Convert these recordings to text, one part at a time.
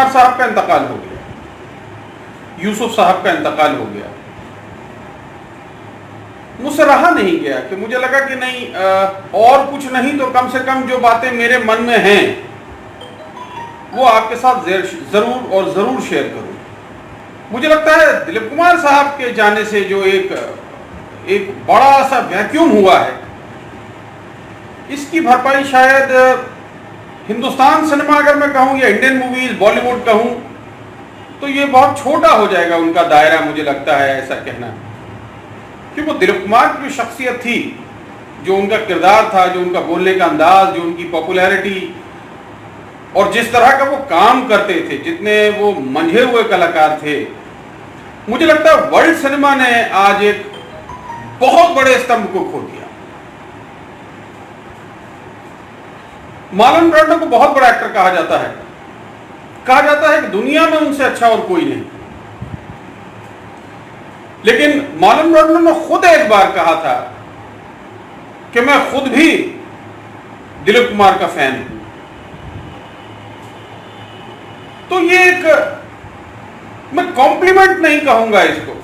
कुमार साहब का इंतकाल हो गया, यूसुफ साहब का इंतकाल हो गया। मुझसे रहा नहीं गया कि मुझे लगा कि नहीं, और कुछ नहीं तो कम से कम जो बातें मेरे मन में हैं वो आपके साथ जरूर और जरूर शेयर करूं। मुझे लगता है दिलीप कुमार साहब के जाने से जो एक बड़ा सा वैक्यूम हुआ है, इसकी भरपाई शायद हिंदुस्तान सिनेमा, अगर मैं कहूं, या इंडियन मूवीज, बॉलीवुड कहूं, तो ये बहुत छोटा हो जाएगा उनका दायरा, मुझे लगता है ऐसा कहना। क्योंकि वो दिलीप कुमार की जो शख्सियत थी, जो उनका किरदार था, जो उनका बोलने का अंदाज, जो उनकी पॉपुलैरिटी और जिस तरह का वो काम करते थे, जितने वो मंझे हुए कलाकार थे, मुझे लगता है वर्ल्ड सिनेमा ने आज एक बहुत बड़े स्तंभ को खो दिया। मार्लन ब्रांडो को बहुत बड़ा एक्टर कहा जाता है कि दुनिया में उनसे अच्छा और कोई नहीं। लेकिन मार्लन ब्रांडो ने खुद एक बार कहा था कि मैं खुद भी दिलीप कुमार का फैन हूं। तो ये एक, मैं कॉम्प्लीमेंट नहीं कहूंगा इसको,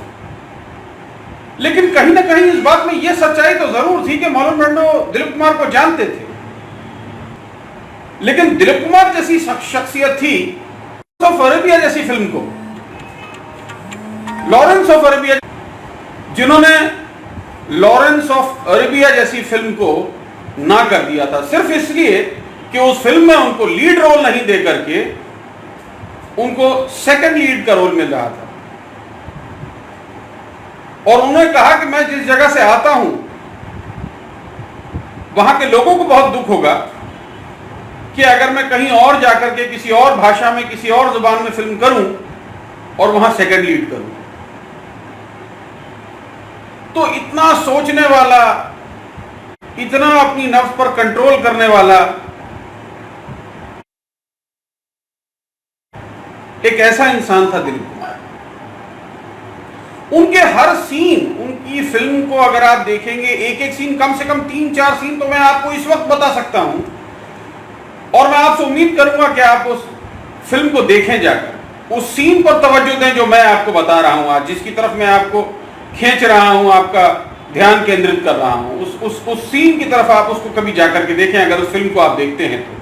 लेकिन कहीं ना कहीं इस बात में यह सच्चाई तो जरूर थी कि मार्लन ब्रांडो दिलीप कुमार को जानते थे। लेकिन दिलीप कुमार जैसी शख्सियत थी, लॉरेंस ऑफ अरेबिया जैसी फिल्म को, लॉरेंस ऑफ अरेबिया, जिन्होंने लॉरेंस ऑफ अरेबिया जैसी फिल्म को ना कर दिया था सिर्फ इसलिए कि उस फिल्म में उनको लीड रोल नहीं दे करके उनको सेकंड लीड का रोल मिल रहा था। और उन्होंने कहा कि मैं जिस जगह से आता हूं वहां के लोगों को बहुत दुख होगा कि अगर मैं कहीं और जाकर के किसी और भाषा में, किसी और जुबान में फिल्म करूं और वहां सेकंड लीड करूं। तो इतना सोचने वाला, इतना अपनी नफ्स पर कंट्रोल करने वाला एक ऐसा इंसान था दिलीप कुमार। उनके हर सीन, उनकी फिल्म को अगर आप देखेंगे, एक एक सीन, कम से कम 3-4 सीन तो मैं आपको इस वक्त बता सकता हूं, और मैं आपसे उम्मीद करूंगा कि आप उस फिल्म को देखें, जाकर उस सीन पर तवज्जो दें जो मैं आपको बता रहा हूं आज, जिसकी तरफ मैं आपको खींच रहा हूं, आपका ध्यान केंद्रित कर रहा हूं। उस सीन की तरफ आप उसको कभी जाकर के देखें, अगर उस फिल्म को आप देखते हैं तो।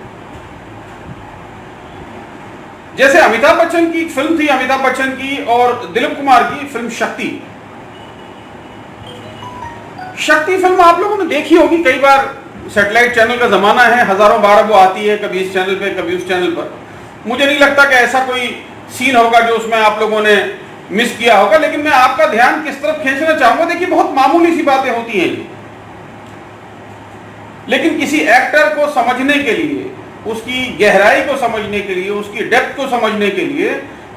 जैसे अमिताभ बच्चन की एक फिल्म थी, अमिताभ बच्चन की और दिलीप कुमार की फिल्म शक्ति। शक्ति फिल्म आप लोगों ने देखी होगी कई बार, सैटेलाइट चैनल का जमाना है, हजारों बार वो आती है, कभी इस चैनल पे कभी उस चैनल पर। मुझे नहीं लगता कि ऐसा कोई सीन होगा जो उसमें आप लोगों ने मिस किया होगा, लेकिन मैं आपका ध्यान किस तरफ खींचना चाहूंगा। देखिए, बहुत मामूली सी बातें होती हैं ये, लेकिन किसी एक्टर को समझने के लिए, उसकी गहराई को समझने के लिए, उसकी डेप्थ को समझने के लिए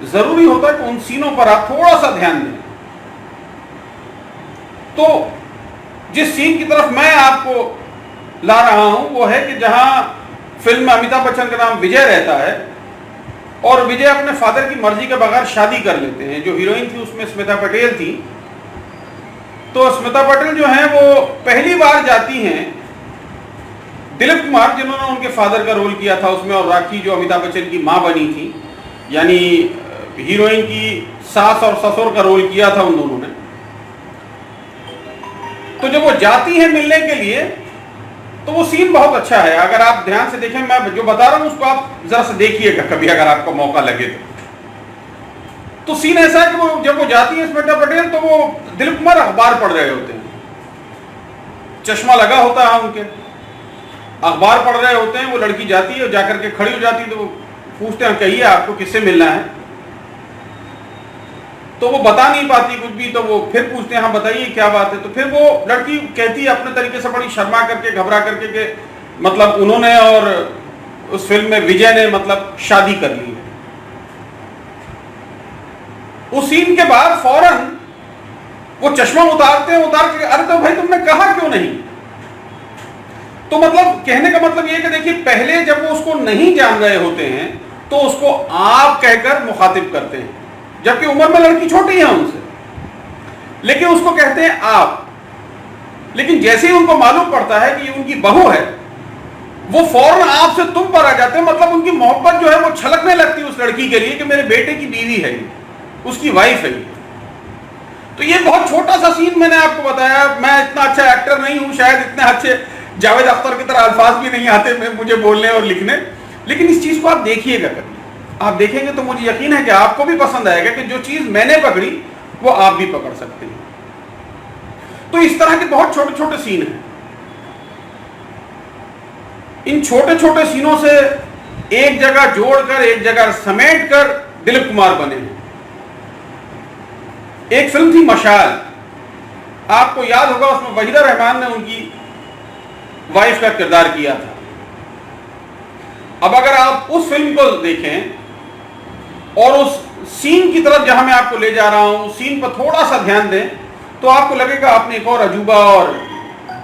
जरूरी होता है कि उन सीनों पर आप थोड़ा सा ध्यान दें। तो जिस सीन की तरफ मैं आपको ला रहा हूं वो है कि जहां फिल्म में अमिताभ बच्चन का नाम विजय रहता है और विजय अपने फादर की मर्जी के बगैर शादी कर लेते हैं। जो हीरोइन थी उसमें स्मिता पटेल थी। तो स्मिता पटेल जो है वो पहली बार जाती हैं दिलीप कुमार, जिन्होंने उनके फादर का रोल किया था उसमें, और राखी जो अमिताभ बच्चन की मां बनी थी, यानी हीरोइन की सास और ससुर का रोल किया था उन दोनों ने। तो जब वो जाती है मिलने के लिए तो वो सीन बहुत अच्छा है। अगर आप ध्यान से देखें, मैं जो बता रहा हूं उसको आप जरा से देखिएगा कभी, अगर आपको मौका लगे तो सीन ऐसा है कि वो जब वो जाती है स्मिता पटेल, तो वो दिलीप कुमार अखबार पढ़ रहे होते हैं, चश्मा लगा होता है उनके, अखबार पढ़ रहे होते हैं। वो लड़की जाती है, जाकर के खड़ी हो जाती है, तो वो पूछते हैं कहिए आपको किससे मिलना है। तो वो बता नहीं पाती कुछ भी, तो वो फिर पूछते हैं हाँ बताइए क्या बात है। तो फिर वो लड़की कहती है अपने तरीके से, बड़ी शर्मा करके, घबरा करके, कि मतलब उन्होंने और उस फिल्म में विजय ने मतलब शादी कर ली है। उस सीन के बाद फौरन वो चश्मा उतारते हैं, उतार के अरे तो भाई तुमने कहा क्यों नहीं। तो मतलब कहने का मतलब ये कि देखिए, पहले जब वो उसको नहीं जान रहे होते हैं तो उसको आप कहकर मुखातिब करते हैं, जबकि उम्र में लड़की छोटी है उनसे, लेकिन उसको कहते हैं आप। लेकिन जैसे ही उनको मालूम पड़ता है कि ये उनकी बहू है, वो फौरन आपसे तुम पर आ जाते हैं, मतलब उनकी मोहब्बत जो है वो छलकने लगती है उस लड़की के लिए कि मेरे बेटे की बीवी है ये, उसकी वाइफ है ये। तो ये बहुत छोटा सा सीन मैंने आपको बताया। मैं इतना अच्छा एक्टर नहीं हूं, शायद इतने अच्छे जावेद अख्तर की तरह अल्फाज भी नहीं आते मुझे बोलने और लिखने, लेकिन इस चीज को आप देखिएगा कभी, आप देखेंगे तो मुझे यकीन है कि आपको भी पसंद आएगा कि जो चीज मैंने पकड़ी वो आप भी पकड़ सकते हैं। तो इस तरह के बहुत छोटे छोटे सीन हैं। इन छोटे छोटे सीनों से एक जगह जोड़कर, एक जगह समेटकर दिलीप कुमार बने हैं। एक फिल्म थी मशाल, आपको याद होगा, उसमें वहीदा रहमान ने उनकी वाइफ का किरदार किया था। अब अगर आप उस फिल्म को देखें और उस सीन की तरफ जहां मैं आपको ले जा रहा हूं, सीन पर थोड़ा सा ध्यान दें, तो आपको लगेगा आपने एक और अजूबा और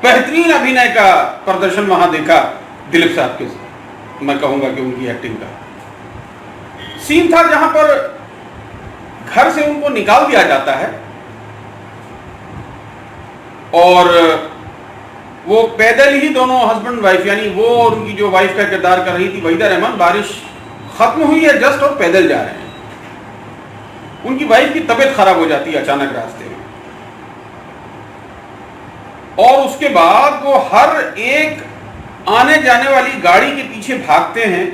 बेहतरीन अभिनय का प्रदर्शन वहां देखा दिलीप साहब के साथ। मैं कहूंगा कि उनकी एक्टिंग का सीन था जहां पर घर से उनको निकाल दिया जाता है और वो पैदल ही, दोनों हस्बैंड वाइफ, यानी वो और उनकी जो वाइफ का किरदार कर रही थी वहीदा रहमान, बारिश खत्म हुई है जस्ट और पैदल जा रहे हैं। उनकी वाइफ की तबीयत खराब हो जाती है अचानक रास्ते में, और उसके बाद वो हर एक आने जाने वाली गाड़ी के पीछे भागते हैं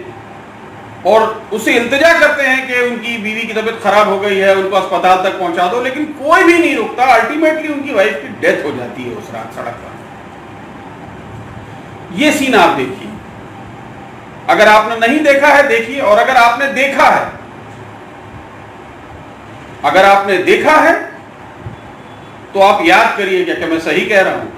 और उससे इल्तिजा करते हैं कि उनकी बीवी की तबीयत खराब हो गई है, उनको अस्पताल तक पहुंचा दो, लेकिन कोई भी नहीं रुकता। अल्टीमेटली उनकी वाइफ की डेथ हो जाती है उस रात सड़क पर। ये सीन आप देखिए, अगर आपने नहीं देखा है देखिए, और अगर आपने देखा है, अगर आपने देखा है तो आप याद करिए क्या मैं सही कह रहा हूं।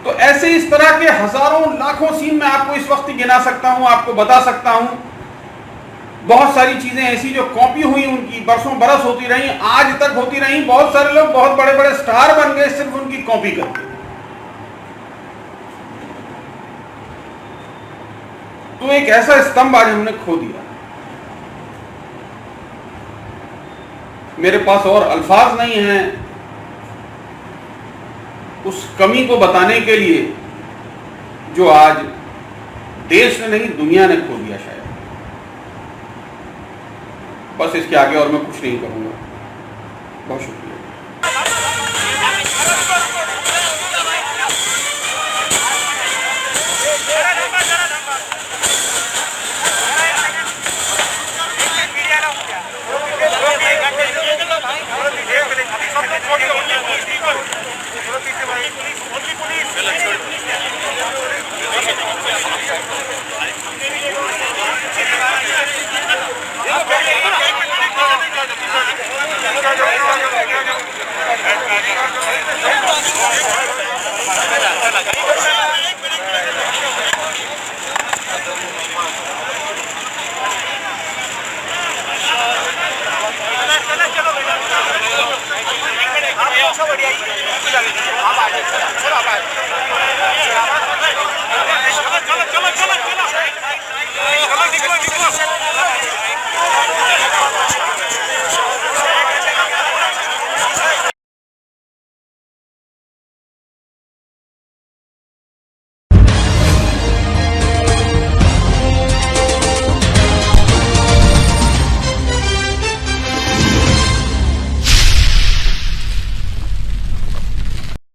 तो ऐसे इस तरह के हजारों लाखों सीन मैं आपको इस वक्त गिना सकता हूं, आपको बता सकता हूं। बहुत सारी चीजें ऐसी जो कॉपी हुई उनकी, बरसों बरस होती रही, आज तक होती रही। बहुत सारे लोग बहुत बड़े बड़े स्टार बन गए सिर्फ उनकी कॉपी करके। तो एक ऐसा स्तंभ आज हमने खो दिया। मेरे पास और अल्फाज नहीं हैं उस कमी को बताने के लिए जो आज देश ने नहीं दुनिया ने खो दिया शायद। बस इसके आगे और मैं कुछ नहीं करूंगा। बहुत शुक्रिया। चलो